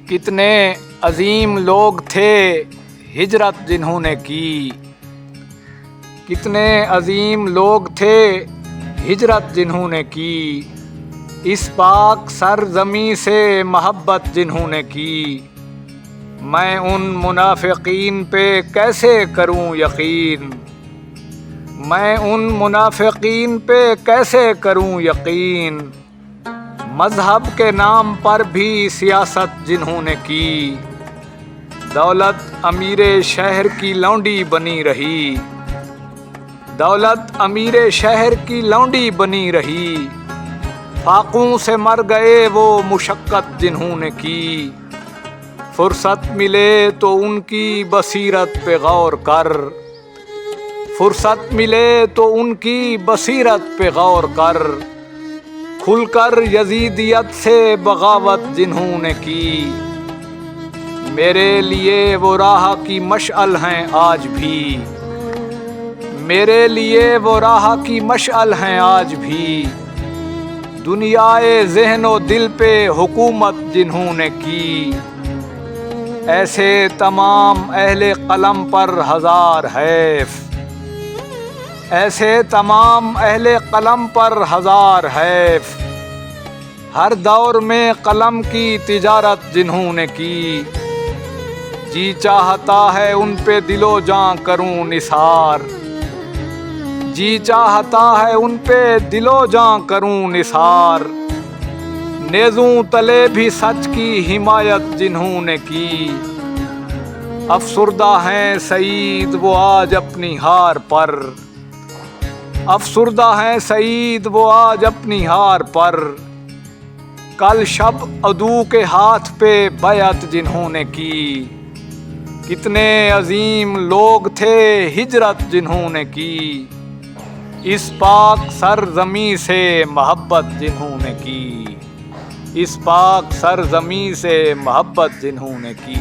کتنے عظیم لوگ تھے ہجرت جنہوں نے کی، کتنے عظیم لوگ تھے ہجرت جنہوں نے کی، اس پاک سرزمیں سے محبت جنہوں نے کی۔ میں ان منافقین پہ کیسے کروں یقین، میں ان منافقین پہ کیسے کروں یقین، مذہب کے نام پر بھی سیاست جنہوں نے کی۔ دولت امیر شہر کی لونڈی بنی رہی، دولت امیر شہر کی لونڈی بنی رہی، فاقوں سے مر گئے وہ مشقت جنہوں نے کی۔ فرصت ملے تو ان کی بصیرت پہ غور کر، فرصت ملے تو ان کی بصیرت پہ غور کر، کھل کر یزیدیت سے بغاوت جنہوں نے کی۔ میرے لیے وہ راہ کی مشعل ہیں آج بھی، میرے لیے وہ راہ کی مشعل ہیں آج بھی، دنیائے ذہن و دل پہ حکومت جنہوں نے کی۔ ایسے تمام اہل قلم پر ہزار حیف، ایسے تمام اہل قلم پر ہزار حیف، ہر دور میں قلم کی تجارت جنہوں نے کی۔ جی چاہتا ہے ان پہ دل و جاں کروں نثار، جی چاہتا ہے ان پہ دل و جاں کروں نثار، نیزوں تلے بھی سچ کی حمایت جنہوں نے کی۔ افسردہ ہیں سعید وہ آج اپنی ہار پر، افسردہ ہیں سعید وہ آج اپنی ہار پر، کل شب عدو کے ہاتھ پہ بیعت جنہوں نے کی۔ کتنے عظیم لوگ تھے ہجرت جنہوں نے کی، اس پاک سرزمیں سے محبت جنہوں نے کی، اس پاک سرزمیں سے محبت جنہوں نے کی۔